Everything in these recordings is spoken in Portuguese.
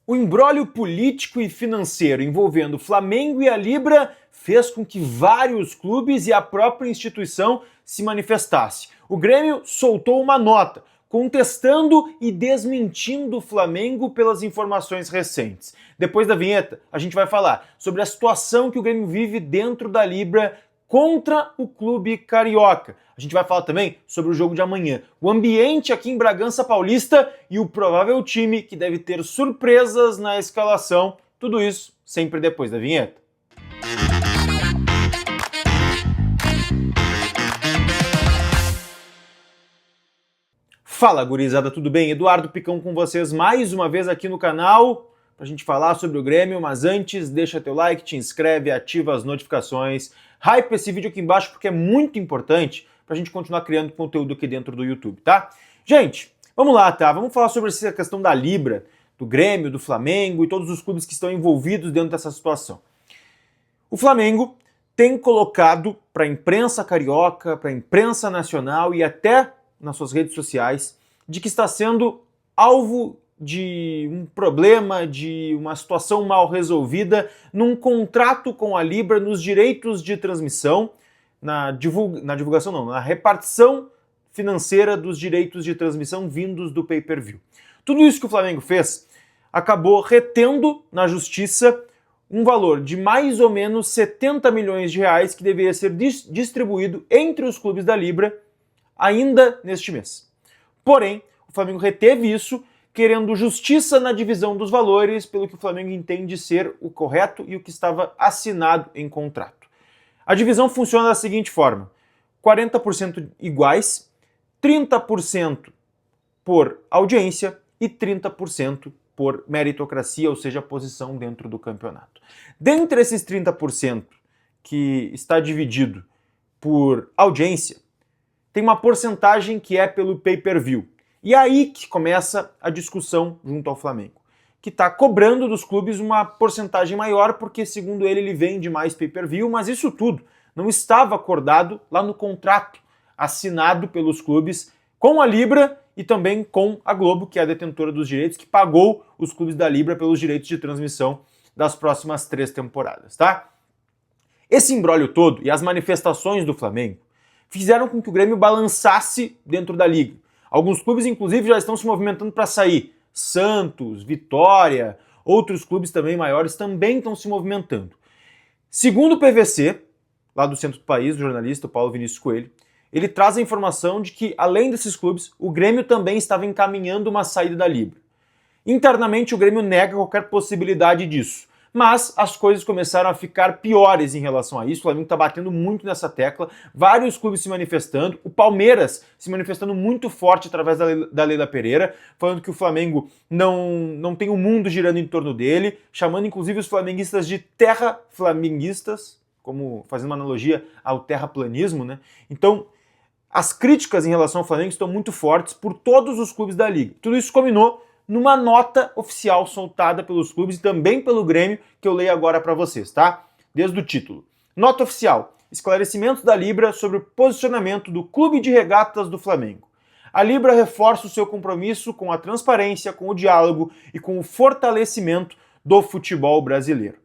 O imbróglio político e financeiro envolvendo o Flamengo e a Libra fez com que vários clubes e a própria instituição se manifestassem. O Grêmio soltou uma nota contestando e desmentindo o Flamengo pelas informações recentes. Depois da vinheta, a gente vai falar sobre a situação que o Grêmio vive dentro da Libra contra o clube carioca. A gente vai falar também sobre o jogo de amanhã, o ambiente aqui em Bragança Paulista e o provável time que deve ter surpresas na escalação. Tudo isso sempre depois da vinheta. Fala, gurizada, tudo bem? Eduardo Picão com vocês mais uma vez aqui no canal pra gente falar sobre o Grêmio, mas antes deixa teu like, te inscreve, ativa as notificações, hype esse vídeo aqui embaixo porque é muito importante pra gente continuar criando conteúdo aqui dentro do YouTube, tá? Gente, vamos lá, tá? Vamos falar sobre essa questão da Libra, do Grêmio, do Flamengo e todos os clubes que estão envolvidos dentro dessa situação. O Flamengo tem colocado para a imprensa carioca, para a imprensa nacional e até nas suas redes sociais, de que está sendo alvo de um problema, de uma situação mal resolvida num contrato com a Libra nos direitos de transmissão, na repartição financeira dos direitos de transmissão vindos do pay-per-view. Tudo isso que o Flamengo fez acabou retendo na justiça um valor de mais ou menos 70 milhões de reais que deveria ser distribuído entre os clubes da Libra ainda neste mês. Porém, o Flamengo reteve isso, querendo justiça na divisão dos valores, pelo que o Flamengo entende ser o correto e o que estava assinado em contrato. A divisão funciona da seguinte forma: 40% iguais, 30% por audiência e 30% por meritocracia, ou seja, posição dentro do campeonato. Dentre esses 30% que está dividido por audiência, tem uma porcentagem que é pelo pay-per-view. E é aí que começa a discussão junto ao Flamengo, que está cobrando dos clubes uma porcentagem maior, porque segundo ele vende mais pay-per-view, mas isso tudo não estava acordado lá no contrato assinado pelos clubes com a Libra e também com a Globo, que é a detentora dos direitos, que pagou os clubes da Libra pelos direitos de transmissão das próximas 3 temporadas, tá? Esse imbróglio todo e as manifestações do Flamengo fizeram com que o Grêmio balançasse dentro da liga. Alguns clubes, inclusive, já estão se movimentando para sair. Santos, Vitória, outros clubes também maiores também estão se movimentando. Segundo o PVC, lá do centro do país, do jornalista Paulo Vinícius Coelho, ele traz a informação de que, além desses clubes, o Grêmio também estava encaminhando uma saída da Libra. Internamente, o Grêmio nega qualquer possibilidade disso. Mas as coisas começaram a ficar piores em relação a isso. O Flamengo está batendo muito nessa tecla, vários clubes se manifestando, o Palmeiras se manifestando muito forte através da Leila Pereira, falando que o Flamengo não tem o mundo girando em torno dele, chamando inclusive os flamenguistas de terra-flamenguistas, como fazendo uma analogia ao terraplanismo, né? Então, as críticas em relação ao Flamengo estão muito fortes por todos os clubes da liga. Tudo isso combinou numa nota oficial soltada pelos clubes e também pelo Grêmio, que eu leio agora para vocês, tá? Desde o título. Nota oficial: esclarecimentos da Libra sobre o posicionamento do Clube de Regatas do Flamengo. A Libra reforça o seu compromisso com a transparência, com o diálogo e com o fortalecimento do futebol brasileiro.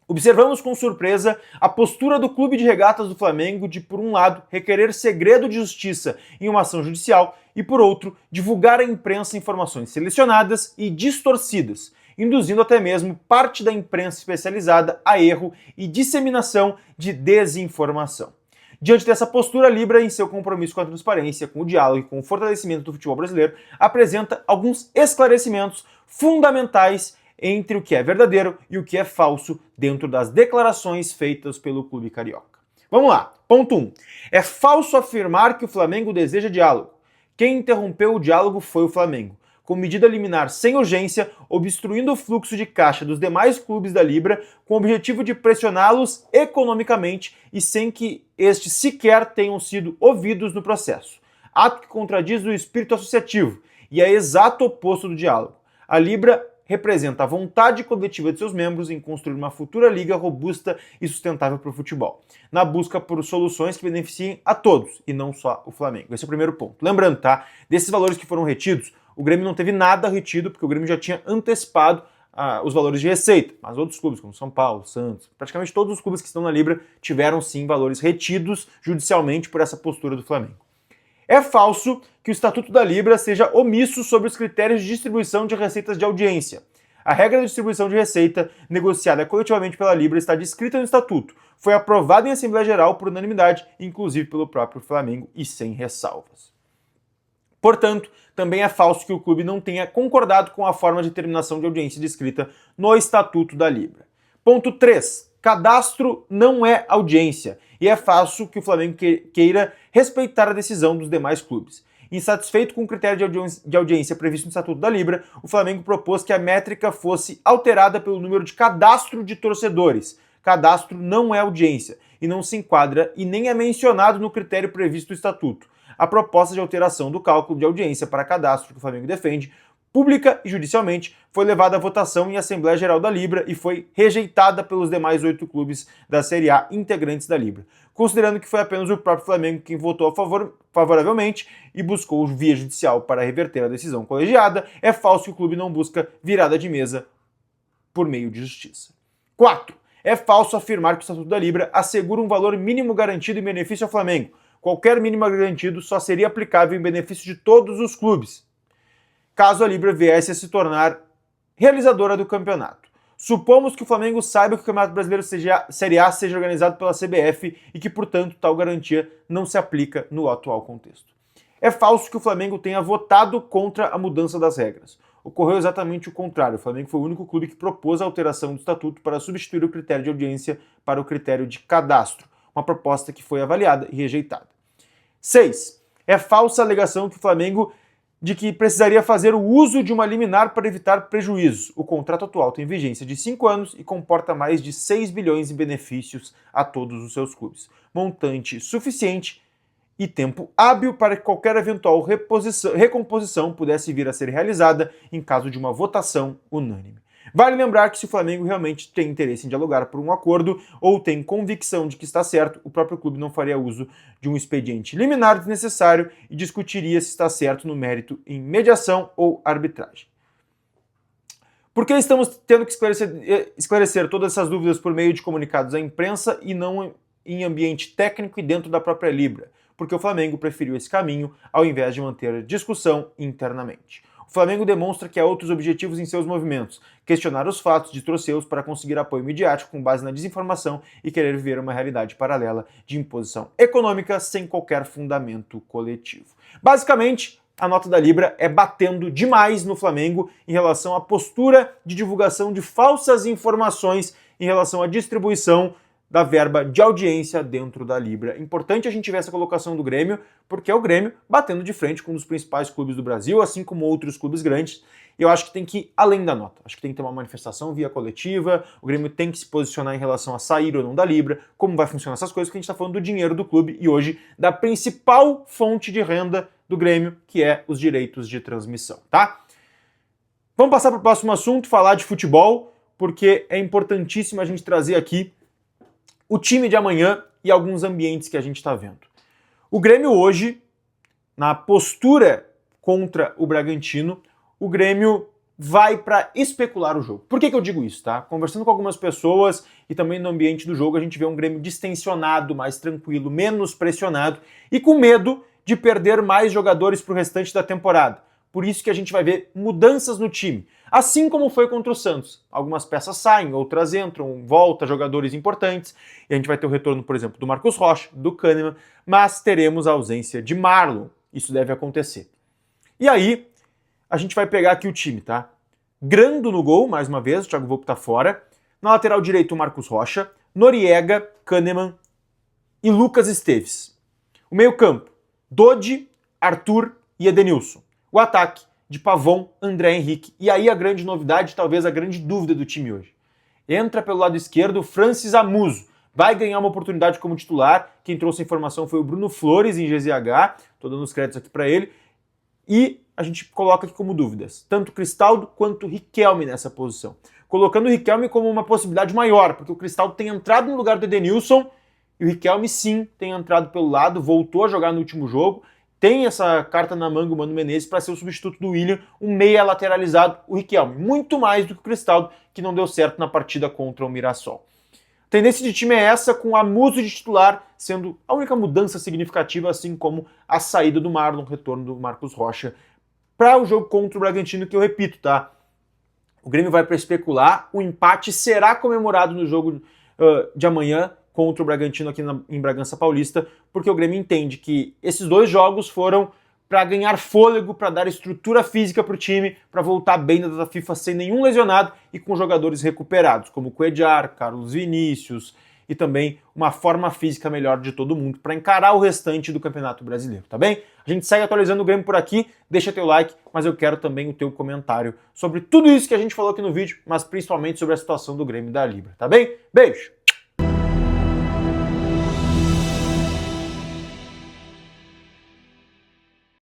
Observamos com surpresa a postura do Clube de Regatas do Flamengo de, por um lado, requerer segredo de justiça em uma ação judicial e, por outro, divulgar à imprensa informações selecionadas e distorcidas, induzindo até mesmo parte da imprensa especializada a erro e disseminação de desinformação. Diante dessa postura, a Libra, em seu compromisso com a transparência, com o diálogo e com o fortalecimento do futebol brasileiro, apresenta alguns esclarecimentos fundamentais entre o que é verdadeiro e o que é falso dentro das declarações feitas pelo clube carioca. Vamos lá. Ponto 1. É falso afirmar que o Flamengo deseja diálogo. Quem interrompeu o diálogo foi o Flamengo, com medida liminar sem urgência, obstruindo o fluxo de caixa dos demais clubes da Libra, com o objetivo de pressioná-los economicamente e sem que estes sequer tenham sido ouvidos no processo. Ato que contradiz o espírito associativo e é exato oposto do diálogo. A Libra representa a vontade coletiva de seus membros em construir uma futura liga robusta e sustentável para o futebol, na busca por soluções que beneficiem a todos e não só o Flamengo. Esse é o primeiro ponto. Lembrando, tá? Desses valores que foram retidos, O Grêmio não teve nada retido, porque o Grêmio já tinha antecipado os valores de receita, mas outros clubes, como São Paulo, Santos, praticamente todos os clubes que estão na Libra tiveram sim valores retidos judicialmente por essa postura do Flamengo. É falso que o Estatuto da Libra seja omisso sobre os critérios de distribuição de receitas de audiência. A regra de distribuição de receita, negociada coletivamente pela Libra, está descrita no Estatuto, foi aprovada em Assembleia Geral por unanimidade, inclusive pelo próprio Flamengo, e sem ressalvas. Portanto, também é falso que o clube não tenha concordado com a forma de determinação de audiência descrita no Estatuto da Libra. Ponto 3. Cadastro não é audiência, e é falso que o Flamengo queira respeitar a decisão dos demais clubes. Insatisfeito com o critério de audiência previsto no Estatuto da Libra, o Flamengo propôs que a métrica fosse alterada pelo número de cadastro de torcedores. Cadastro não é audiência, e não se enquadra e nem é mencionado no critério previsto no Estatuto. A proposta de alteração do cálculo de audiência para cadastro que o Flamengo defende, pública e judicialmente, foi levada à votação em Assembleia Geral da Libra e foi rejeitada pelos demais 8 clubes da Série A integrantes da Libra. Considerando que foi apenas o próprio Flamengo quem votou favoravelmente e buscou via judicial para reverter a decisão colegiada, é falso que o clube não busca virada de mesa por meio de justiça. 4. É falso afirmar que o Estatuto da Libra assegura um valor mínimo garantido em benefício ao Flamengo. Qualquer mínimo garantido só seria aplicável em benefício de todos os clubes, caso a Libra viesse a se tornar realizadora do campeonato. Supomos que o Flamengo saiba que o Campeonato Brasileiro Série A seja organizado pela CBF e que, portanto, tal garantia não se aplica no atual contexto. É falso que o Flamengo tenha votado contra a mudança das regras. Ocorreu exatamente o contrário. O Flamengo foi o único clube que propôs a alteração do estatuto para substituir o critério de audiência para o critério de cadastro, uma proposta que foi avaliada e rejeitada. 6. É falsa a alegação que o Flamengo de que precisaria fazer o uso de uma liminar para evitar prejuízos. O contrato atual tem vigência de 5 anos e comporta mais de 6 bilhões em benefícios a todos os seus clubes. Montante suficiente e tempo hábil para que qualquer eventual recomposição pudesse vir a ser realizada em caso de uma votação unânime. Vale lembrar que se o Flamengo realmente tem interesse em dialogar por um acordo ou tem convicção de que está certo, o próprio clube não faria uso de um expediente liminar desnecessário e discutiria se está certo no mérito em mediação ou arbitragem. Por que estamos tendo que esclarecer todas essas dúvidas por meio de comunicados à imprensa e não em ambiente técnico e dentro da própria Libra? Porque o Flamengo preferiu esse caminho ao invés de manter discussão internamente. O Flamengo demonstra que há outros objetivos em seus movimentos, questionar os fatos, distorcê-los para conseguir apoio midiático com base na desinformação e querer viver uma realidade paralela de imposição econômica sem qualquer fundamento coletivo. Basicamente, a nota da Libra é batendo demais no Flamengo em relação à postura de divulgação de falsas informações em relação à distribuição da verba de audiência dentro da Libra. Importante a gente ver essa colocação do Grêmio, porque é o Grêmio batendo de frente com um dos principais clubes do Brasil, assim como outros clubes grandes. E eu acho que tem que ir além da nota. Acho que tem que ter uma manifestação via coletiva, o Grêmio tem que se posicionar em relação a sair ou não da Libra, como vai funcionar essas coisas, porque a gente está falando do dinheiro do clube e hoje da principal fonte de renda do Grêmio, que é os direitos de transmissão, tá? Vamos passar para o próximo assunto, falar de futebol, porque é importantíssimo a gente trazer aqui o time de amanhã e alguns ambientes que a gente está vendo. O Grêmio hoje, na postura contra o Bragantino, o Grêmio vai para especular o jogo. Por que eu digo isso, tá? Conversando com algumas pessoas e também no ambiente do jogo, a gente vê um Grêmio distensionado, mais tranquilo, menos pressionado e com medo de perder mais jogadores para o restante da temporada. Por isso que a gente vai ver mudanças no time. Assim como foi contra o Santos. Algumas peças saem, outras entram, volta jogadores importantes. E a gente vai ter o retorno, por exemplo, do Marcos Rocha, do Kahneman, mas teremos a ausência de Marlon. Isso deve acontecer. E aí, a gente vai pegar aqui o time, tá? Grando no gol, mais uma vez, o Thiago Volpi tá fora. Na lateral direito, o Marcos Rocha, Noriega, Kahneman e Lucas Esteves. O meio-campo, Dodi, Arthur e Edenilson. O ataque de Pavon, André Henrique. E aí a grande novidade, talvez a grande dúvida do time hoje. Entra pelo lado esquerdo Francis Amuso. Vai ganhar uma oportunidade como titular. Quem trouxe a informação foi o Bruno Flores em GZH. Estou dando os créditos aqui para ele. E a gente coloca aqui como dúvidas. Tanto Cristaldo quanto Riquelme nessa posição. Colocando o Riquelme como uma possibilidade maior, porque o Cristaldo tem entrado no lugar do Edenilson e o Riquelme sim tem entrado pelo lado, voltou a jogar no último jogo. tem essa carta na manga, o Mano Menezes, para ser o substituto do William, um meia lateralizado, o Riquelme. Muito mais do que o Cristaldo, que não deu certo na partida contra o Mirassol. A tendência de time é essa, com a Musso de titular sendo a única mudança significativa, assim como a saída do Marlon, o retorno do Marcos Rocha para o jogo contra o Bragantino, que eu repito, tá? O Grêmio vai para especular, o empate será comemorado no jogo de amanhã contra o Bragantino aqui em Bragança Paulista, porque o Grêmio entende que esses dois jogos foram para ganhar fôlego, para dar estrutura física para o time, para voltar bem da data FIFA sem nenhum lesionado e com jogadores recuperados, como Cuéllar, Carlos Vinícius e também uma forma física melhor de todo mundo para encarar o restante do Campeonato Brasileiro, tá bem? A gente segue atualizando o Grêmio por aqui, deixa teu like, mas eu quero também o teu comentário sobre tudo isso que a gente falou aqui no vídeo, mas principalmente sobre a situação do Grêmio e da Libra, tá bem? Beijo!